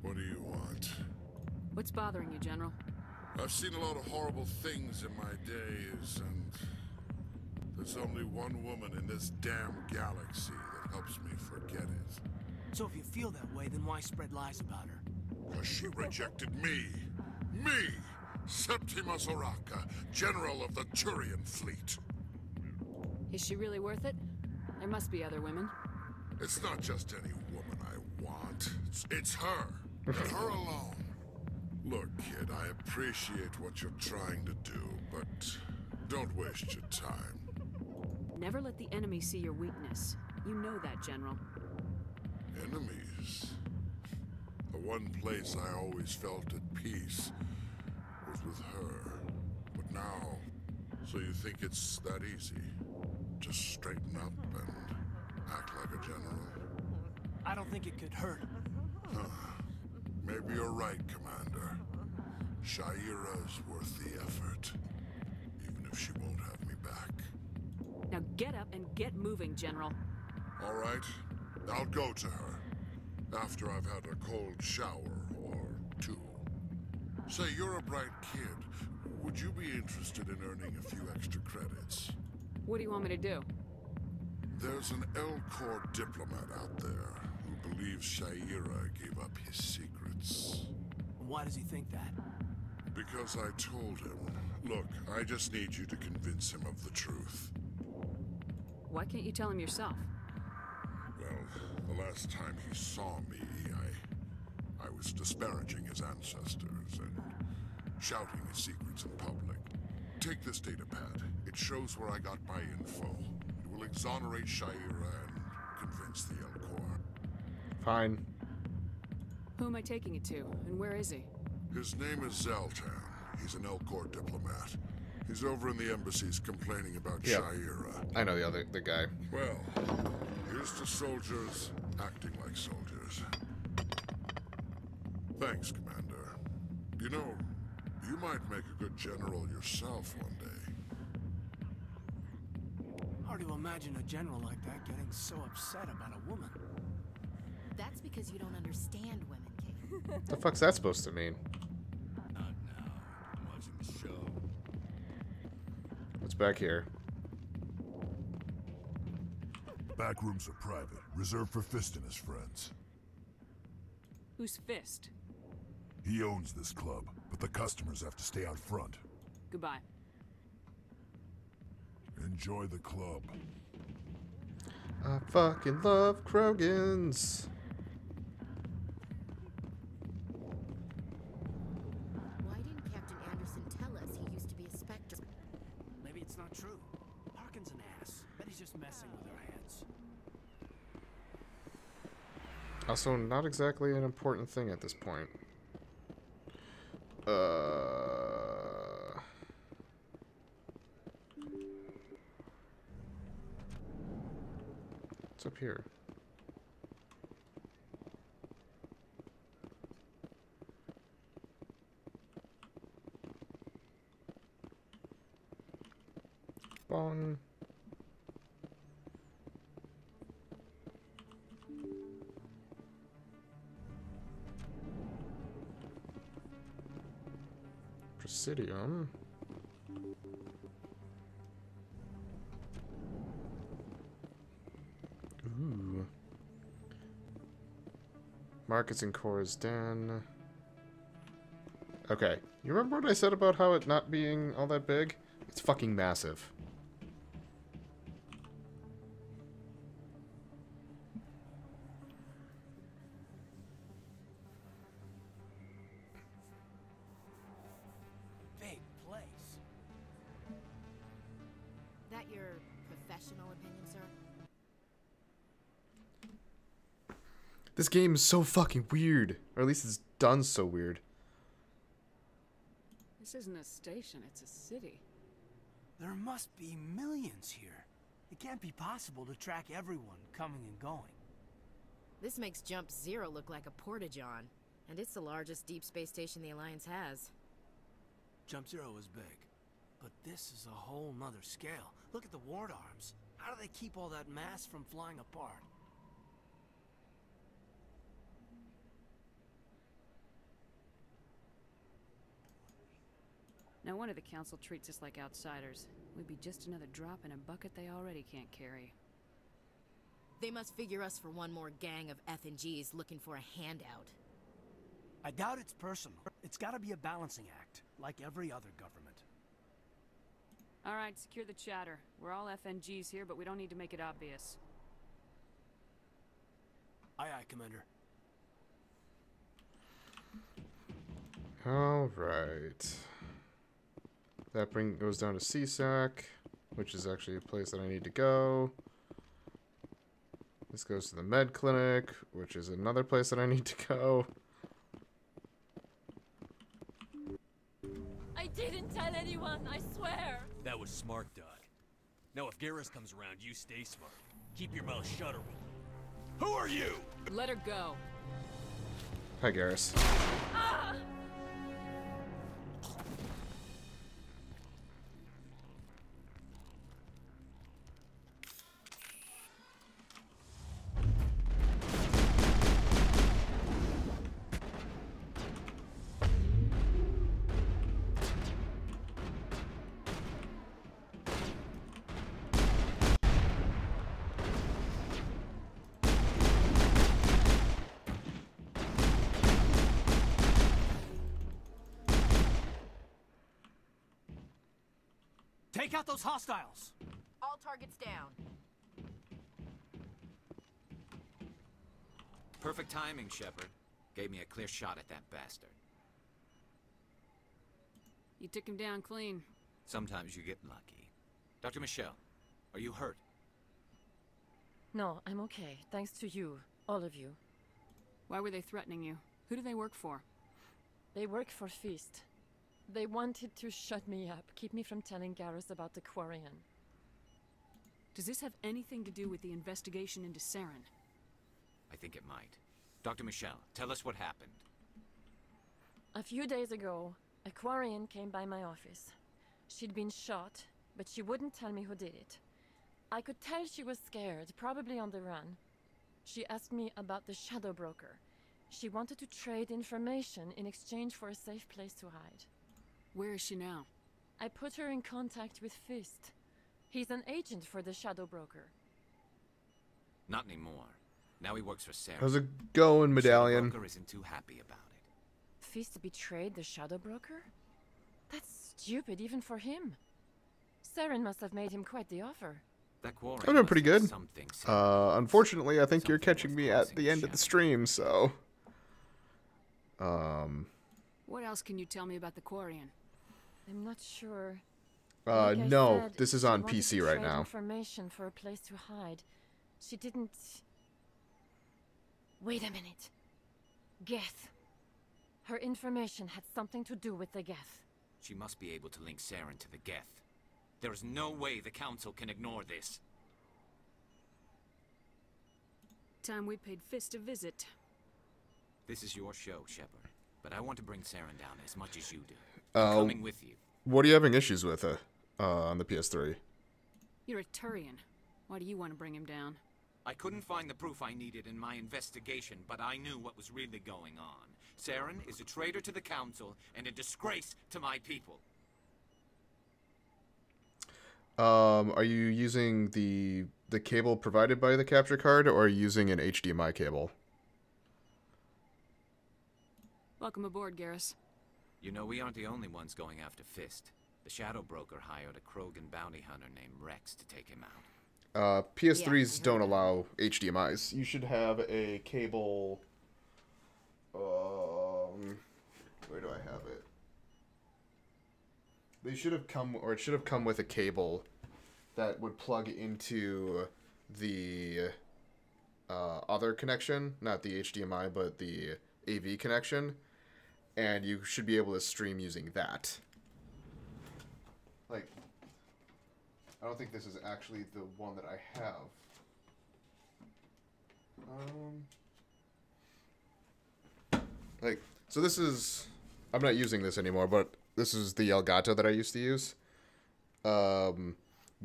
What do you want? What's bothering you, General? I've seen a lot of horrible things in my days, and there's only one woman in this damn galaxy that helps me forget it. So if you feel that way, then why spread lies about her? Because she rejected me. Me! Septimus Oraka, General of the Turian Fleet. Is she really worth it? There must be other women. It's not just any woman I want. It's her. And her alone. Look, kid, I appreciate what you're trying to do, but don't waste your time. Never let the enemy see your weakness. You know that, General. Enemies? The one place I always felt at peace was with her. But now, so you think it's that easy? Just straighten up and act like a general? I don't think it could hurt. Maybe you're right, Commander. Shaira's worth the effort, even if she won't have me back. Now get up and get moving, General. All right, I'll go to her, after I've had a cold shower or two. Say, you're a bright kid. Would you be interested in earning a few extra credits? What do you want me to do? There's an Elcor diplomat out there who believes Shaira gave up his secrets. Why does he think that? Because I told him. Look, I just need you to convince him of the truth. Why can't you tell him yourself? Well, the last time he saw me, I was disparaging his ancestors and shouting his secrets in public. Take this data pad. It shows where I got my info. It will exonerate Shaira and convince the Elcor. Fine. Who am I taking it to, and where is he? His name is Zaltan. He's an Elcor diplomat. He's over in the embassies complaining about Shaira. I know the guy. Well, here's to soldiers acting like soldiers. Thanks, Commander. You know, you might make a good general yourself one day. Hard to imagine a general like that getting so upset about a woman. That's because you don't understand women, Kate. The fuck's that supposed to mean? Not now. I'm watching the show. What's back here? Back rooms are private, reserved for Fist and his friends. Who's Fist? He owns this club, but the customers have to stay out front. Goodbye. Enjoy the club. I fucking love Krogans. Also, not exactly an important thing at this point. What's up here? Bong. Presidium. Ooh. Markets and cores den. Okay. You remember what I said about how it not being all that big? It's fucking massive. Big place. That your professional opinion, sir? This game is so fucking weird. Or at least it's done so weird. This isn't a station, it's a city. There must be millions here. It can't be possible to track everyone coming and going. This makes Jump Zero look like a porta-john, and it's the largest deep space station the Alliance has. Jump Zero is big, but this is a whole nother scale. Look at the ward arms. How do they keep all that mass from flying apart? No wonder the Council treats us like outsiders. We'd be just another drop in a bucket they already can't carry. They must figure us for one more gang of F&Gs looking for a handout. I doubt it's personal. It's gotta be a balancing act, like every other government. Alright, secure the chatter. We're all FNGs here, but we don't need to make it obvious. Aye, aye, Commander. Alright. That goes down to CSAC, which is actually a place that I need to go. This goes to the med clinic, which is another place that I need to go. I didn't tell anyone, I swear. That was smart, Doc. Now if Garrus comes around, you stay smart. Keep your mouth shut or we'll... Who are you? Let her go. Hi, Garrus. Ah! Take out those hostiles! All targets down. Perfect timing, Shepard. Gave me a clear shot at that bastard. You took him down clean. Sometimes you get lucky. Dr. Michelle, are you hurt? No, I'm okay. Thanks to you. All of you. Why were they threatening you? Who do they work for? They work for Feast. They wanted to shut me up, keep me from telling Garrus about the Quarian. Does this have anything to do with the investigation into Saren? I think it might. Dr. Michelle, tell us what happened. A few days ago, a Quarian came by my office. She'd been shot, but she wouldn't tell me who did it. I could tell she was scared, probably on the run. She asked me about the Shadow Broker. She wanted to trade information in exchange for a safe place to hide. Where is she now? I put her in contact with Fist. He's an agent for the Shadow Broker. Not anymore. Now he works for Saren. How's it going, Medallion? Shadow Broker isn't too happy about it. Fist betrayed the Shadow Broker? That's stupid, even for him. Saren must have made him quite the offer. That Quarian I'm doing pretty good. Something Unfortunately, I think you're catching me at the end of the stream, so... What else can you tell me about the Quarian? I'm not sure. Like no, said, this is she on wanted PC to right trade now. Information for a place to hide. She didn't... Wait a minute. Geth. Her information had something to do with the Geth. She must be able to link Saren to the Geth. There is no way the Council can ignore this. Time we paid Fist a visit. This is your show, Shepard. But I want to bring Saren down as much as you do. I'm coming with you. What are you having issues with on the PS3? You're a Turian. Why do you want to bring him down? I couldn't find the proof I needed in my investigation, but I knew what was really going on. Saren is a traitor to the Council and a disgrace to my people. Are you using the cable provided by the capture card, or are you using an HDMI cable? Welcome aboard, Garrus. You know, we aren't the only ones going after Fist. The Shadow Broker hired a Krogan bounty hunter named Rex to take him out. PS3s don't allow HDMIs. You should have a cable... where do I have it? They should have come, or it should have come with a cable that would plug into the other connection, not the HDMI, but the AV connection, and you should be able to stream using that. Like, I don't think this is actually the one that I have. Like, so this is, I'm not using this anymore, but this is the Elgato that I used to use. You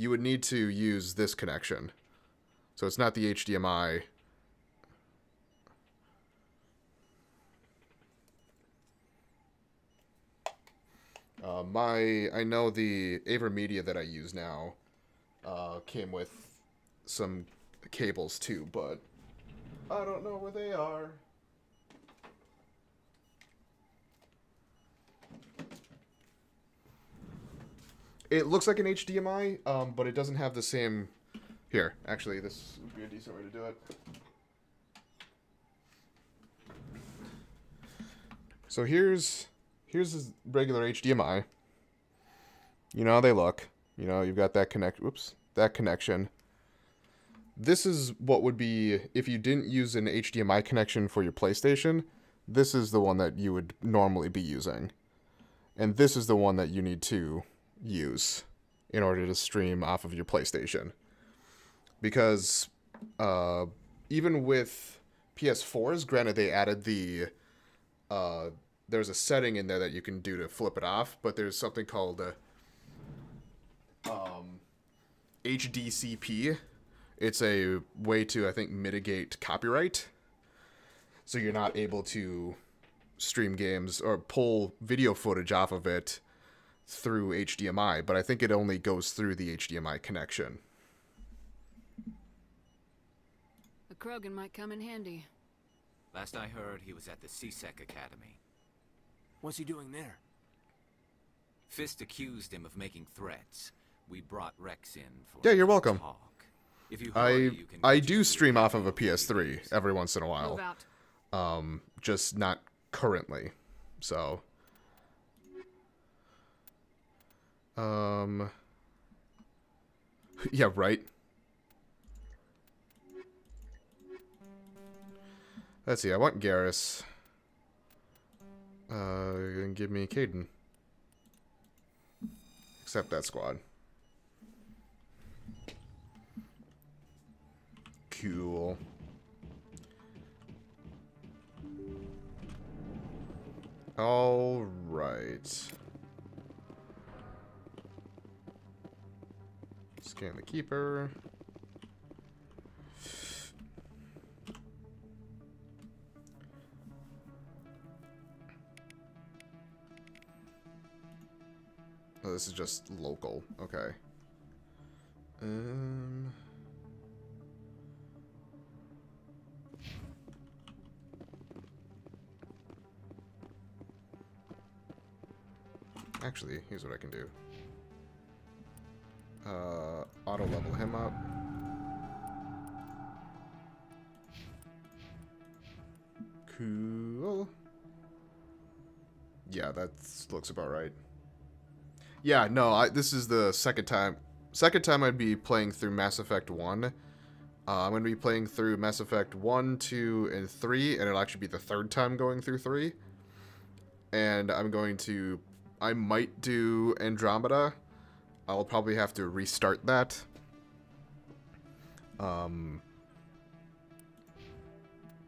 would need to use this connection. So it's not the HDMI. I know the AverMedia that I use now came with some cables too, but I don't know where they are. It looks like an HDMI, but it doesn't have the same... Here, actually, this would be a decent way to do it. So here's a regular HDMI. You know how they look. You know, you've got that that connection. This is what would be, if you didn't use an HDMI connection for your PlayStation, this is the one that you would normally be using. And this is the one that you need to use in order to stream off of your PlayStation. Because even with PS4s, granted they added the... there's a setting in there that you can do to flip it off, but there's something called HDCP. It's a way to, I think, mitigate copyright. So you're not able to stream games or pull video footage off of it through HDMI, but I think it only goes through the HDMI connection. A Krogan might come in handy. Last I heard, he was at the CSEC Academy. What's he doing there? Fist accused him of making threats. We brought Rex in for Yeah, you're welcome. talk. If you hurry, you can I do stream off of a PS3 every once in a while. Move out. Just not currently. So yeah, right. Let's see, I want Garrus. And give me Caden. Except that squad. Cool. All right. Scan the keeper. Oh, this is just local. Okay. Actually, here's what I can do. Auto level him up. Cool. Yeah, that looks about right. Yeah, no, this is the second time I'd be playing through Mass Effect 1 I'm going to be playing through Mass Effect 1, 2, and 3, and it'll actually be the third time going through 3. And I might do Andromeda. I'll probably have to restart that.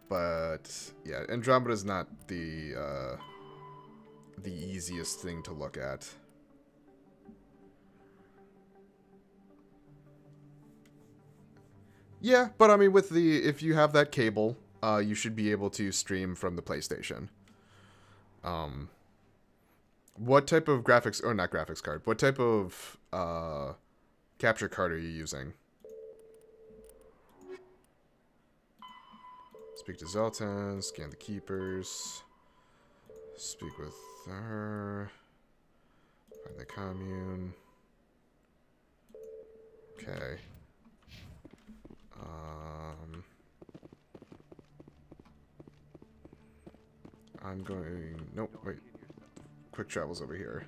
But yeah, Andromeda's not the easiest thing to look at. Yeah, but I mean, if you have that cable, you should be able to stream from the PlayStation. What type of graphics, or not graphics card, what type of capture card are you using? Speak to Zeltan, scan the keepers, speak with her, find the commune. Okay. I'm going, nope, wait. Quick travel's over here.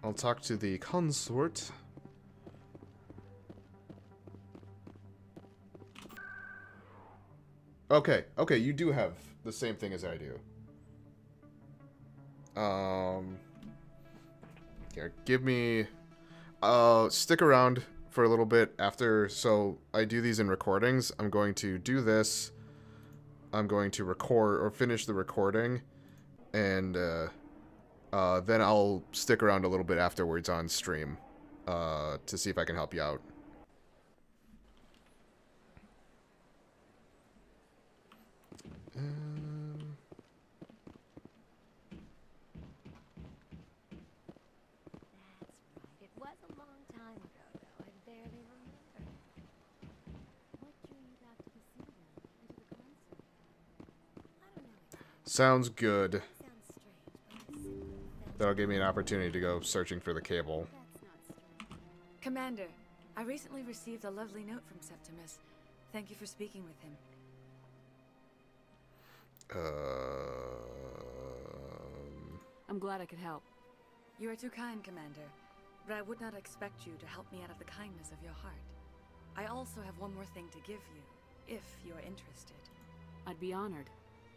I'll talk to the Consort. Okay, you do have the same thing as I do. Here, give me... stick around for a little bit after, so I do these in recordings. I'm going to do this. I'm going to record, or finish the recording, and then I'll stick around a little bit afterwards on stream to see if I can help you out. That's right. It was a long time ago, though. I barely remember. What drew you back to the Citadel and to the Consort? I don't know exactly. Sounds good. That'll give me an opportunity to go searching for the cable. Commander, I recently received a lovely note from Septimus. Thank you for speaking with him. I'm glad I could help. You are too kind, Commander, but I would not expect you to help me out of the kindness of your heart. I also have one more thing to give you, if you are interested. I'd be honored.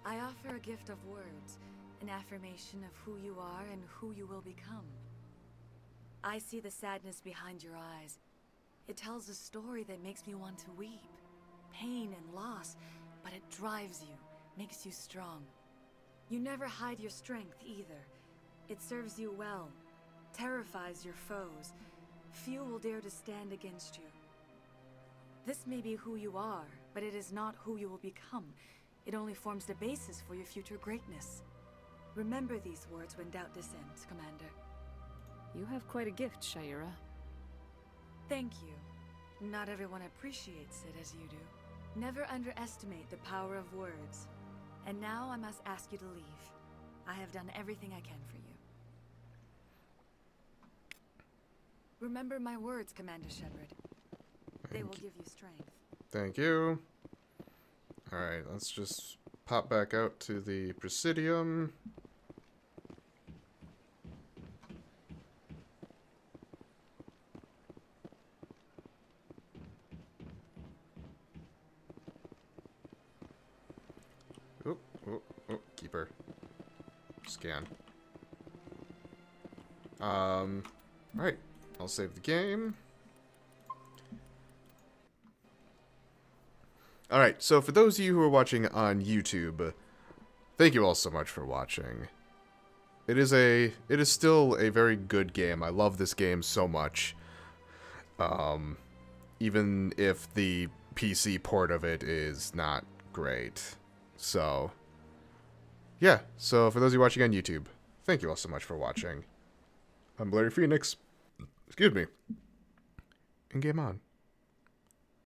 I offer a gift of words, an affirmation of who you are and who you will become. I see the sadness behind your eyes. It tells a story that makes me want to weep. Pain and loss, but it drives you, makes you strong. You never hide your strength either. It serves you well, terrifies your foes. Few will dare to stand against you. This may be who you are, but it is not who you will become. It only forms the basis for your future greatness. Remember these words when doubt descends, Commander. You have quite a gift, Shaira. Thank you. Not everyone appreciates it as you do. Never underestimate the power of words. And now I must ask you to leave. I have done everything I can for you. Remember my words, Commander Shepard. They will give you strength. Thank you. Alright, let's just pop back out to the Presidium. Keeper. Scan. Alright. I'll save the game. Alright, so for those of you who are watching on YouTube, thank you all so much for watching. It is still a very good game. I love this game so much. Even if the PC port of it is not great. So, yeah. So for those of you watching on YouTube, thank you all so much for watching. I'm Larry Phoenix. Excuse me. And game on.